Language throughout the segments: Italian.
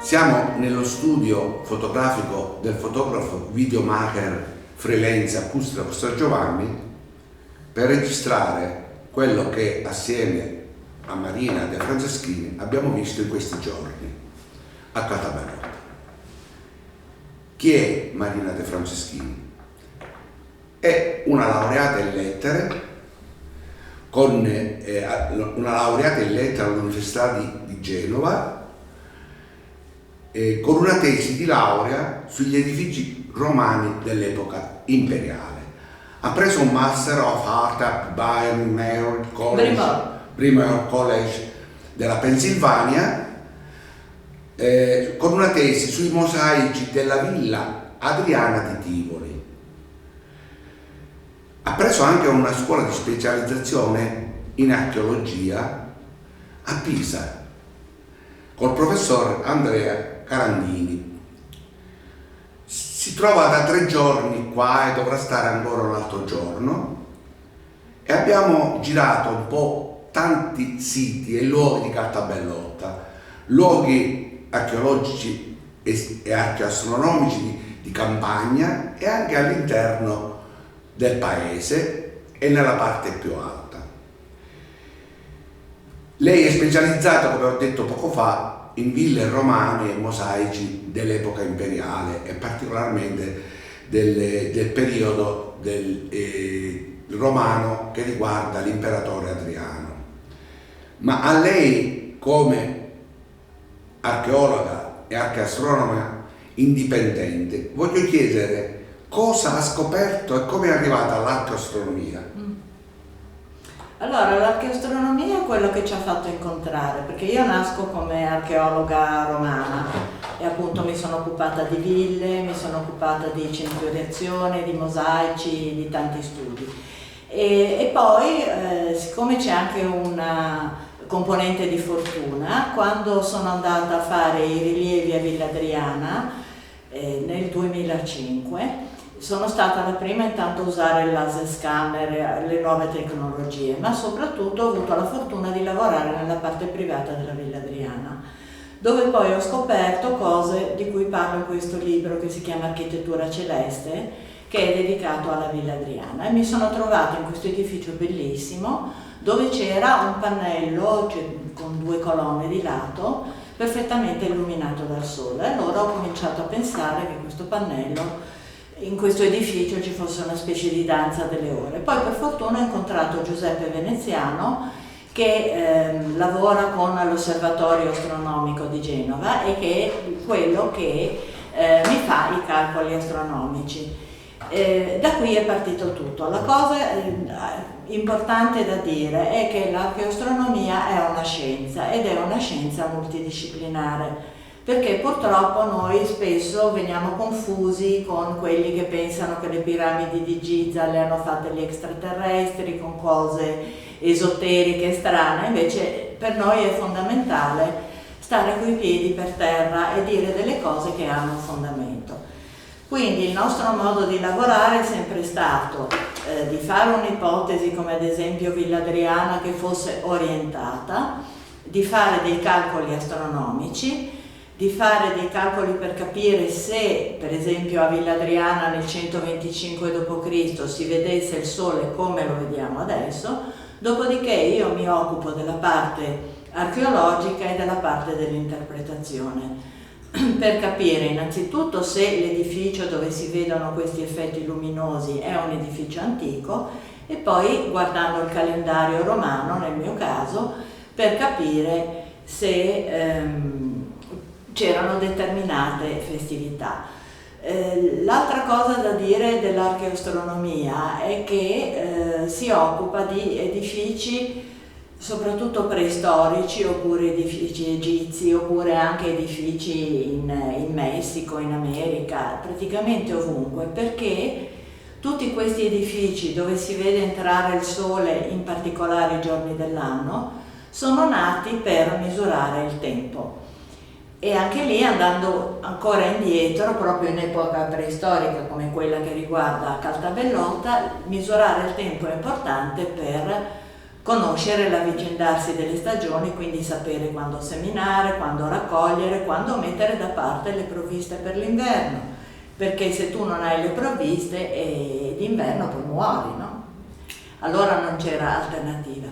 Siamo nello studio fotografico del fotografo videomaker freelance Acustica Costa Giovanni per registrare quello che assieme a Marina De Franceschini abbiamo visto in questi giorni a Catabellotta. Chi è Marina De Franceschini? È una laureata in lettere all'Università di Genova, con una tesi di laurea sugli edifici romani dell'epoca imperiale. Ha preso un Master of Art a Bryn Mawr College della Pennsylvania, con una tesi sui mosaici della Villa Adriana di Tivoli. Ha preso anche una scuola di specializzazione in archeologia a Pisa col professor Andrea Carandini. Si trova da 3 giorni qua e dovrà stare ancora un altro giorno, e abbiamo girato un po' tanti siti e luoghi di Catabellotta, luoghi archeologici e archeoastronomici di campagna e anche all'interno del paese e nella parte più alta. Lei è specializzata, come ho detto poco fa, in ville romane e mosaici dell'epoca imperiale e particolarmente del periodo romano che riguarda l'imperatore Adriano. Ma a lei, come archeologa e archeastronoma indipendente, voglio chiedere cosa ha scoperto e come è arrivata all'archeoastronomia. Allora, l'archeoastronomia è quello che ci ha fatto incontrare, perché io nasco come archeologa romana e appunto mi sono occupata di ville, mi sono occupata di centuriazione, di mosaici, di tanti studi. E poi, siccome c'è anche una componente di fortuna, quando sono andata a fare i rilievi a Villa Adriana nel 2005, sono stata la prima intanto a usare il laser scanner, le nuove tecnologie, ma soprattutto ho avuto la fortuna di lavorare nella parte privata della Villa Adriana, dove poi ho scoperto cose di cui parlo in questo libro che si chiama Architettura Celeste, che è dedicato alla Villa Adriana, e mi sono trovata in questo edificio bellissimo dove c'era un pannello con 2 colonne di lato perfettamente illuminato dal sole. Allora ho cominciato a pensare che questo pannello, in questo edificio, ci fosse una specie di danza delle ore. Poi per fortuna ho incontrato Giuseppe Veneziano, che lavora con l'Osservatorio Astronomico di Genova e che è quello che mi fa i calcoli astronomici. Da qui è partito tutto. La cosa importante da dire è che l'archeoastronomia è una scienza ed è una scienza multidisciplinare, perché purtroppo noi spesso veniamo confusi con quelli che pensano che le piramidi di Giza le hanno fatte gli extraterrestri, con cose esoteriche strane. Invece per noi è fondamentale stare coi piedi per terra e dire delle cose che hanno un fondamento. Quindi il nostro modo di lavorare è sempre stato di fare un'ipotesi, come ad esempio Villa Adriana, che fosse orientata, di fare dei calcoli astronomici, di fare dei calcoli per capire se, per esempio, a Villa Adriana nel 125 d.C. si vedesse il Sole come lo vediamo adesso. Dopodiché io mi occupo della parte archeologica e della parte dell'interpretazione, per capire innanzitutto se l'edificio dove si vedono questi effetti luminosi è un edificio antico, e poi, guardando il calendario romano, nel mio caso, per capire se c'erano determinate festività. L'altra cosa da dire dell'archeoastronomia è che si occupa di edifici soprattutto preistorici, oppure edifici egizi, oppure anche edifici in Messico, in America, praticamente ovunque, perché tutti tutti questi edifici dove si vede entrare il sole in particolari giorni dell'anno sono nati per misurare il tempo. E anche lì, andando ancora indietro, proprio in epoca preistorica come quella che riguarda Caltabellotta, misurare il tempo è importante per conoscere l'avvicendarsi delle stagioni, quindi sapere quando seminare, quando raccogliere, quando mettere da parte le provviste per l'inverno, perché se tu non hai le provviste d'inverno poi muori, no? Allora non c'era alternativa.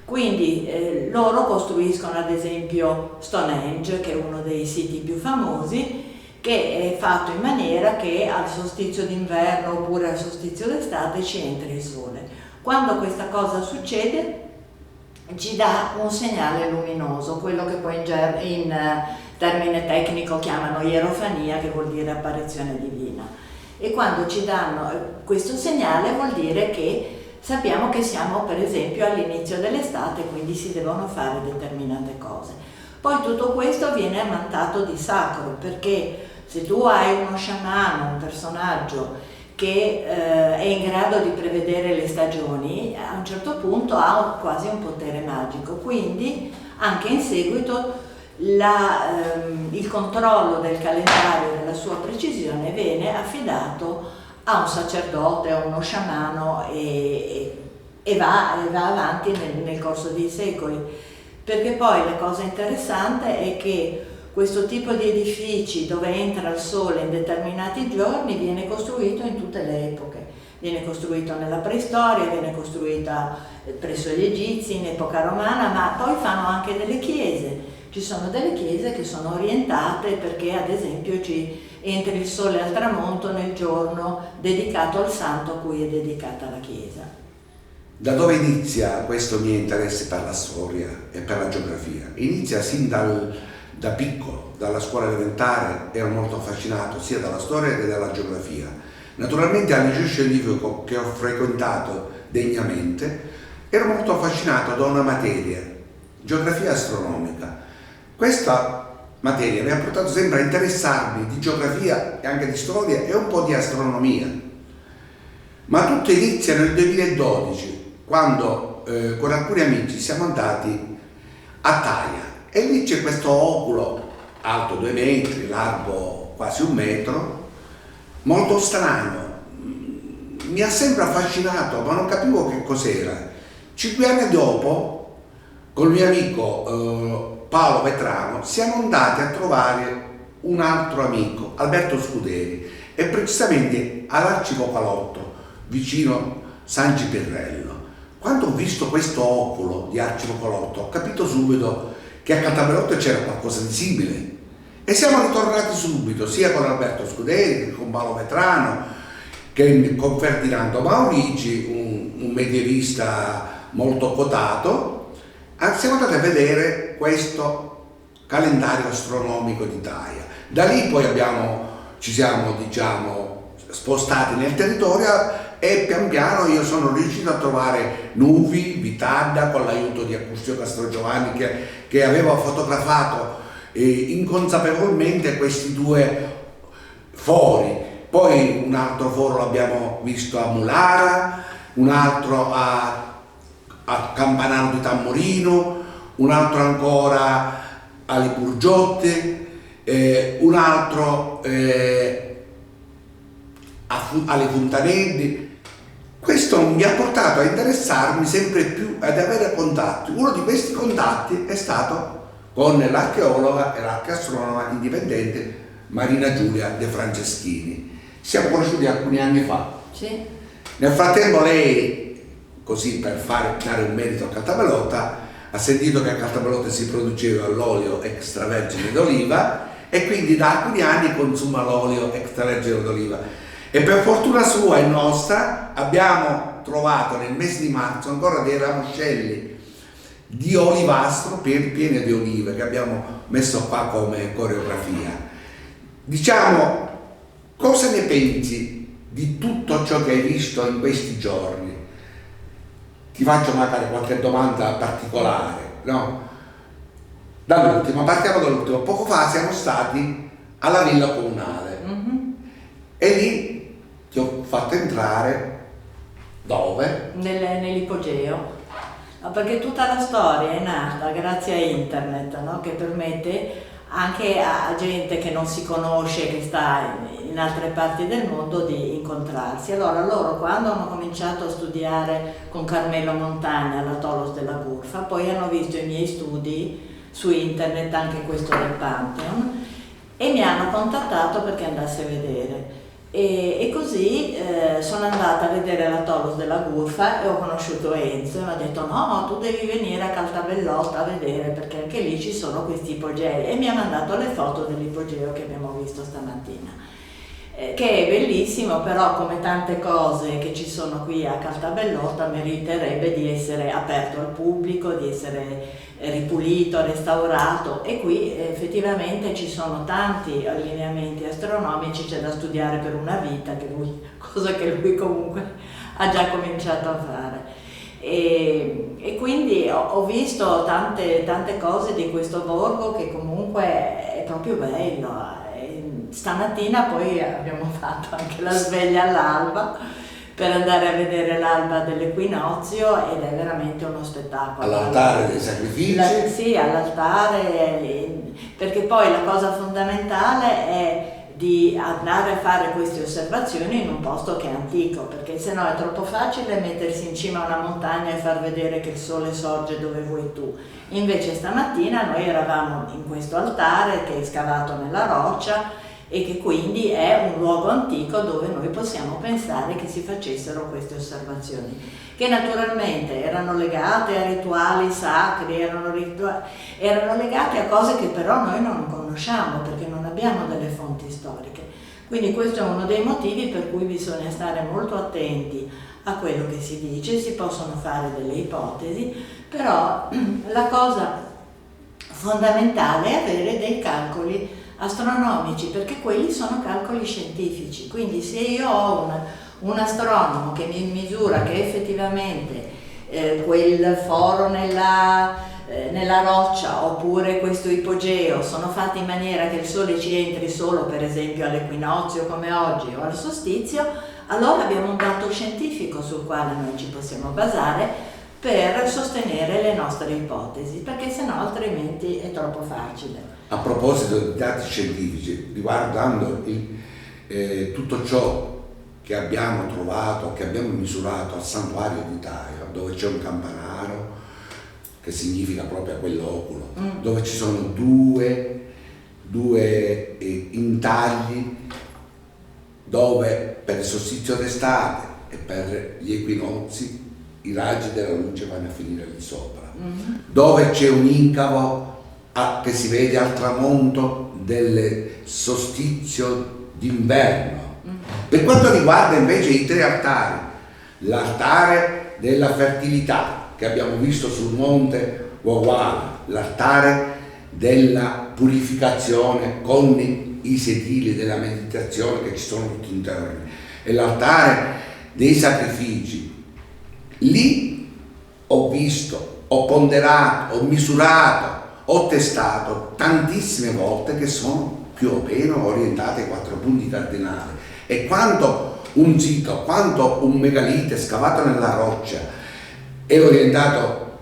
Quindi loro costruiscono ad esempio Stonehenge, che è uno dei siti più famosi, che è fatto in maniera che al solstizio d'inverno oppure al solstizio d'estate ci entri il sole. Quando questa cosa succede ci dà un segnale luminoso, quello che poi in termine tecnico chiamano ierofania, che vuol dire apparizione divina. E quando ci danno questo segnale vuol dire che sappiamo che siamo per esempio all'inizio dell'estate, quindi si devono fare determinate cose. Poi tutto questo viene ammantato di sacro, perché se tu hai uno sciamano, un personaggio che è in grado di prevedere le stagioni, a un certo punto ha quasi un potere magico. Quindi anche in seguito il controllo del calendario e della sua precisione viene affidato a un sacerdote, a uno sciamano e va avanti nel corso dei secoli, perché poi la cosa interessante è che questo tipo di edifici dove entra il sole in determinati giorni viene costruito in tutte le epoche, viene costruito nella preistoria, viene costruita presso gli egizi, in epoca romana, ma poi fanno anche delle chiese. Ci sono delle chiese che sono orientate perché ad esempio ci entri il sole al tramonto nel giorno dedicato al santo a cui è dedicata la chiesa. Da dove inizia questo mio interesse per la storia e per la geografia? Inizia sin da piccolo, dalla scuola elementare, ero molto affascinato sia dalla storia che dalla geografia. Naturalmente al liceo scientifico che ho frequentato degnamente ero molto affascinato da una materia, geografia astronomica. Questa materia mi ha portato sempre a interessarmi di geografia e anche di storia e un po' di astronomia. Ma tutto inizia nel 2012, quando con alcuni amici siamo andati a Taia e lì c'è questo oculo alto 2 metri, largo quasi 1 metro, molto strano. Mi ha sempre affascinato, ma non capivo che cos'era. 5 anni dopo, col mio amico Paolo Vetrano, siamo andati a trovare un altro amico, Alberto Scuderi, e precisamente all'Arcivocalotto, vicino San Cipirrello. Quando ho visto questo oculo di Arcivocalotto, ho capito subito che a Caltabellotta c'era qualcosa di simile. E siamo ritornati subito, sia con Alberto Scuderi che con Paolo Vetrano, che con Ferdinando Maurici, un medievista molto quotato. Siamo andati a vedere questo calendario astronomico di Taia. Da lì poi ci siamo spostati nel territorio e pian piano io sono riuscito a trovare Nuvi, Vitadda, con l'aiuto di Accustio Castrogiovanni che aveva fotografato inconsapevolmente questi 2 fori. Poi un altro foro l'abbiamo visto a Mulara, un altro a Campanaro di Tammorino, un altro ancora a Liburgiotte, un altro alle Fontanelli. Questo mi ha portato a interessarmi sempre più, ad avere contatti. Uno di questi contatti è stato con l'archeologa e l'archeastronoma indipendente Marina Giulia De Franceschini. Siamo conosciuti alcuni anni fa. Sì. Nel frattempo lei, così per dare un merito a Caltabellotta, ha sentito che a Caltabellotta si produceva l'olio extravergine d'oliva e quindi da alcuni anni consuma l'olio extravergine d'oliva. E per fortuna sua e nostra abbiamo trovato nel mese di marzo ancora dei ramoscelli di olivastro piene di olive che abbiamo messo qua come coreografia. Diciamo, cosa ne pensi di tutto ciò che hai visto in questi giorni? Ti faccio magari qualche domanda particolare, no? Dall'ultimo, partiamo dall'ultimo. Poco fa siamo stati alla Villa Comunale e lì ti ho fatto entrare entrare dove? Nell'ipogeo. No, perché tutta la storia è nata grazie a internet, no? Che permette anche a gente che non si conosce, che sta in altre parti del mondo, di incontrarsi. Allora loro, quando hanno cominciato a studiare con Carmelo Montagna alla Tolos della Gurfa, poi hanno visto i miei studi su internet, anche questo del Pantheon, e mi hanno contattato perché andassi a vedere. E così sono andata a vedere la Tolos della Gurfa e ho conosciuto Enzo e mi ha detto no, tu devi venire a Caltabellotta a vedere, perché anche lì ci sono questi ipogei, e mi ha mandato le foto dell'ipogeo che abbiamo visto stamattina, che è bellissimo, però come tante cose che ci sono qui a Caltabellotta meriterebbe di essere aperto al pubblico, di essere ripulito, restaurato, e qui effettivamente ci sono tanti allineamenti astronomici, c'è da studiare per una vita, cosa che lui comunque ha già cominciato a fare. E quindi ho visto tante cose di questo borgo che comunque è proprio bello. Stamattina poi abbiamo fatto anche la sveglia all'alba per andare a vedere l'alba dell'equinozio, ed è veramente uno spettacolo. All'altare dei sacrifici? Sì, all'altare, perché poi la cosa fondamentale è di andare a fare queste osservazioni in un posto che è antico, perché sennò è troppo facile mettersi in cima a una montagna e far vedere che il sole sorge dove vuoi tu. Invece stamattina noi eravamo in questo altare che è scavato nella roccia e che quindi è un luogo antico dove noi possiamo pensare che si facessero queste osservazioni, che naturalmente erano legate a rituali sacri, erano legate a cose che però noi non conosciamo perché non abbiamo delle fonti storiche. Quindi questo è uno dei motivi per cui bisogna stare molto attenti a quello che si dice, si possono fare delle ipotesi, però la cosa fondamentale è avere dei calcoli astronomici, perché quelli sono calcoli scientifici. Quindi se io ho un astronomo che mi misura che effettivamente quel foro nella roccia oppure questo ipogeo sono fatti in maniera che il sole ci entri solo per esempio all'equinozio come oggi o al solstizio, allora abbiamo un dato scientifico sul quale noi ci possiamo basare per sostenere le nostre ipotesi, perché sennò altrimenti è troppo facile. A proposito di dati scientifici, riguardando tutto ciò che abbiamo trovato, che abbiamo misurato al santuario di Taio, dove c'è un campanaro, che significa proprio quell'oculo, dove ci sono due intagli, dove per il solstizio d'estate e per gli equinozi i raggi della luce vanno a finire lì sopra, dove c'è un incavo che si vede al tramonto del solstizio d'inverno. Per quanto riguarda invece i tre altari, l'altare della fertilità che abbiamo visto sul monte Wawala, l'altare della purificazione con i sedili della meditazione che ci sono tutti intorno, e l'altare dei sacrifici, lì ho visto, ho ponderato, ho misurato, ho testato tantissime volte che sono più o meno orientate ai 4 punti cardinali, e quanto un sito, quanto un megalite scavato nella roccia è orientato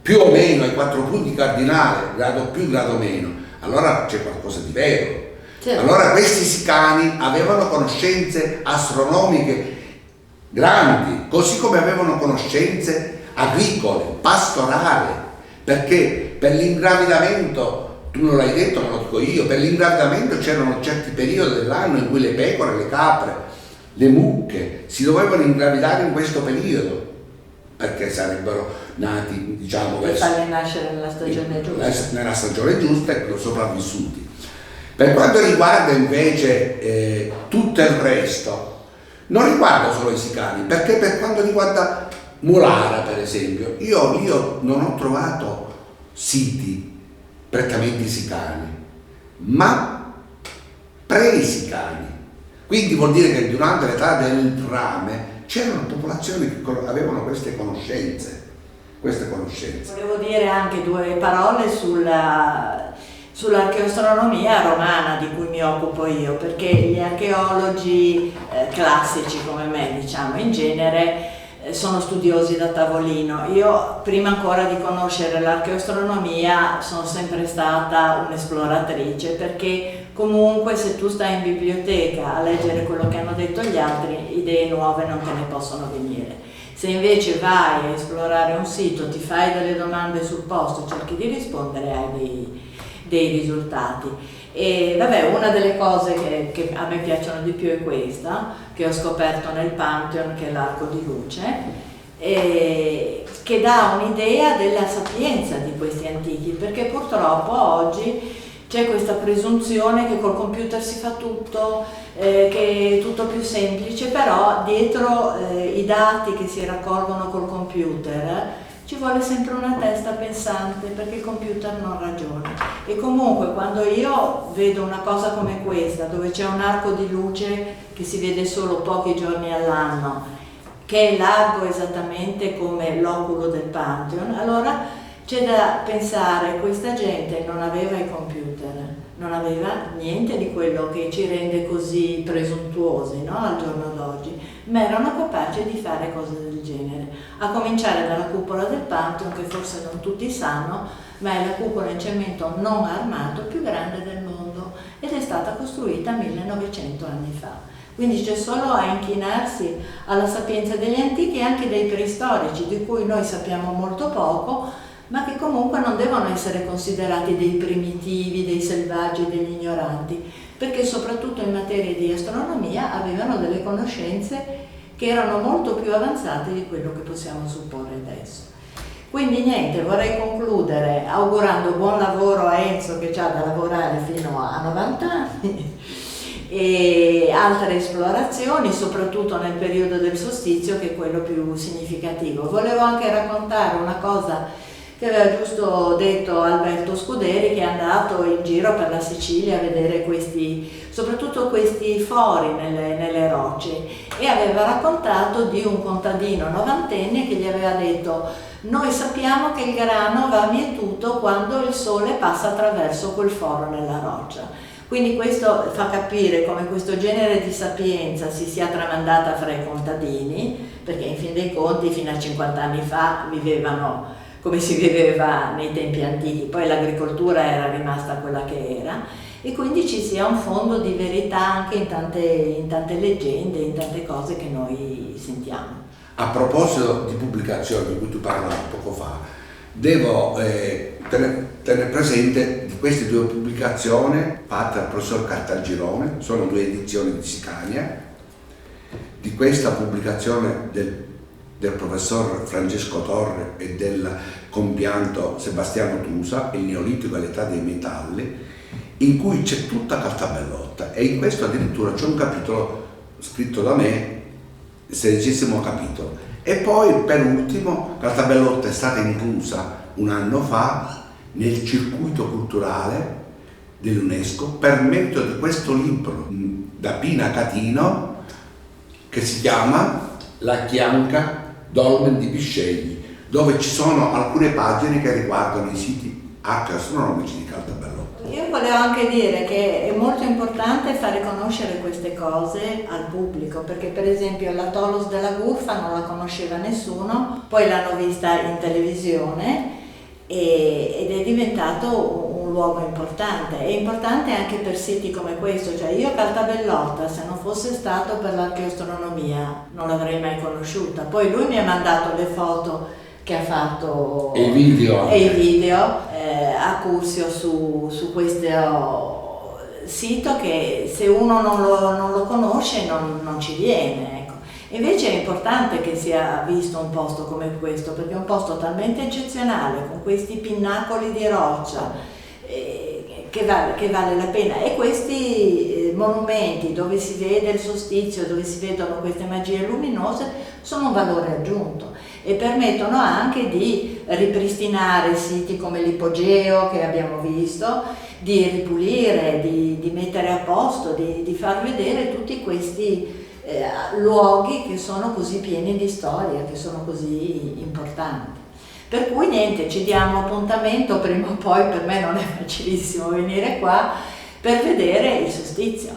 più o meno ai 4 punti cardinali, grado più, grado meno, allora c'è qualcosa di vero. Certo. Allora questi sicani avevano conoscenze astronomiche grandi, così come avevano conoscenze agricole, pastorali, perché per l'ingravidamento, tu non l'hai detto ma lo dico io, per l'ingravidamento c'erano certi periodi dell'anno in cui le pecore, le capre, le mucche si dovevano ingravidare in questo periodo, perché sarebbero nati, diciamo, per farli nascere nella stagione giusta. Nella stagione giusta e sopravvissuti. Per quanto riguarda invece tutto il resto, non riguarda solo i sicani, perché per quanto riguarda Mulara, per esempio, io non ho trovato siti prettamente sicani, ma pre-sicani. Quindi vuol dire che durante l'età del rame c'erano popolazioni che avevano queste conoscenze. Volevo dire anche 2 parole sull'archeoastronomia romana di cui mi occupo io, perché gli archeologi classici come me, diciamo, in genere sono studiosi da tavolino. Io, prima ancora di conoscere l'archeoastronomia, sono sempre stata un'esploratrice, perché comunque se tu stai in biblioteca a leggere quello che hanno detto gli altri, idee nuove non te ne possono venire. Se invece vai a esplorare un sito, ti fai delle domande sul posto, cerchi di rispondere, hai dei risultati. E vabbè, una delle cose che a me piacciono di più è questa, che ho scoperto nel Pantheon, che è l'arco di luce, che dà un'idea della sapienza di questi antichi, perché purtroppo oggi c'è questa presunzione che col computer si fa tutto, che è tutto più semplice, però dietro i dati che si raccolgono col computer ci vuole sempre una testa pensante, perché il computer non ragiona. E comunque quando io vedo una cosa come questa, dove c'è un arco di luce che si vede solo pochi giorni all'anno, che è largo esattamente come l'oculo del Pantheon, allora c'è da pensare, questa gente non aveva i computer, non aveva niente di quello che ci rende così presuntuosi, no, al giorno d'oggi, ma erano capaci di fare cose del genere. A cominciare dalla cupola del Pantheon, che forse non tutti sanno, ma è la cupola in cemento non armato più grande del mondo ed è stata costruita 1900 anni fa. Quindi c'è solo a inchinarsi alla sapienza degli antichi e anche dei preistorici, di cui noi sappiamo molto poco, ma che comunque non devono essere considerati dei primitivi, dei selvaggi, degli ignoranti, perché soprattutto in materia di astronomia avevano delle conoscenze che erano molto più avanzate di quello che possiamo supporre adesso. Quindi niente, vorrei concludere augurando buon lavoro a Enzo, che ha da lavorare fino a 90 anni, e altre esplorazioni, soprattutto nel periodo del solstizio, che è quello più significativo. Volevo anche raccontare una cosa che aveva giusto detto Alberto Scuderi, che è andato in giro per la Sicilia a vedere soprattutto questi fori nelle rocce, e aveva raccontato di un contadino novantenne che gli aveva detto: noi sappiamo che il grano va mietuto quando il sole passa attraverso quel foro nella roccia. Quindi questo fa capire come questo genere di sapienza si sia tramandata fra i contadini, perché in fin dei conti fino a 50 anni fa vivevano come si viveva nei tempi antichi, poi l'agricoltura era rimasta quella che era, e quindi ci sia un fondo di verità anche in tante leggende, in tante cose che noi sentiamo. A proposito di pubblicazioni di cui tu parlavi poco fa, devo tenere presente di queste due pubblicazioni fatte dal professor Caltagirone, sono due edizioni di Sicania, di questa pubblicazione del professor Francesco Torre e del compianto Sebastiano Tusa, Il Neolitico e l'età dei metalli, in cui c'è tutta Cartabellotta, e in questo addirittura c'è un capitolo scritto da me, il 16° capitolo. E poi per ultimo Cartabellotta è stata inclusa un anno fa nel circuito culturale dell'UNESCO per merito di questo libro da Pina Catino che si chiama La Chianca Dolmen di Piscegli, dove ci sono alcune pagine che riguardano i siti archeoastronomici di Cartabellotta. Io volevo anche dire che è molto importante fare conoscere queste cose al pubblico, perché per esempio la Tolos della Gurfa non la conosceva nessuno, poi l'hanno vista in televisione ed è diventato un luogo importante. È importante anche per siti come questo, cioè io Cartabellotta, se non fosse stato per l'archeoastronomia, non l'avrei mai conosciuta. Poi lui mi ha mandato le foto che ha fatto e i video a Curzio su questo sito, che se uno non lo conosce non ci viene, ecco. Invece è importante che sia visto un posto come questo, perché è un posto talmente eccezionale, con questi pinnacoli di roccia, che vale la pena. E questi monumenti dove si vede il solstizio, dove si vedono queste magie luminose, sono un valore aggiunto e permettono anche di ripristinare siti come l'Ipogeo che abbiamo visto, di ripulire, di mettere a posto, di far vedere tutti questi luoghi che sono così pieni di storia, che sono così importanti. Per cui niente, ci diamo appuntamento prima o poi, per me non è facilissimo venire qua, per vedere il solstizio,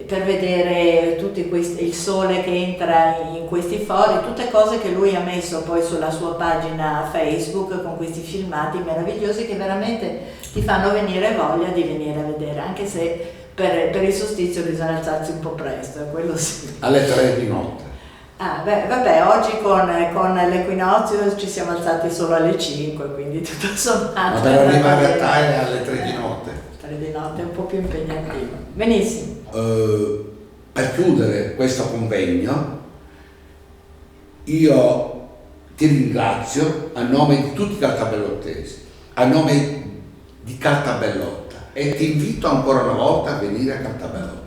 per vedere tutti il sole che entra in questi fori, tutte cose che lui ha messo poi sulla sua pagina Facebook con questi filmati meravigliosi che veramente ti fanno venire voglia di venire a vedere, anche se per il solstizio bisogna alzarsi un po' presto, quello sì. Alle 3 di notte. Ah, beh, vabbè, oggi con l'equinozio ci siamo alzati solo alle 5, quindi tutto sommato. Ma per arrivare a Thailand alle 3 di notte. 3 di notte è un po' più impegnativo. Benissimo. Per chiudere questo convegno, io ti ringrazio a nome di tutti i cartabellottesi, a nome di Cartabellotta, e ti invito ancora una volta a venire a Cartabellotta.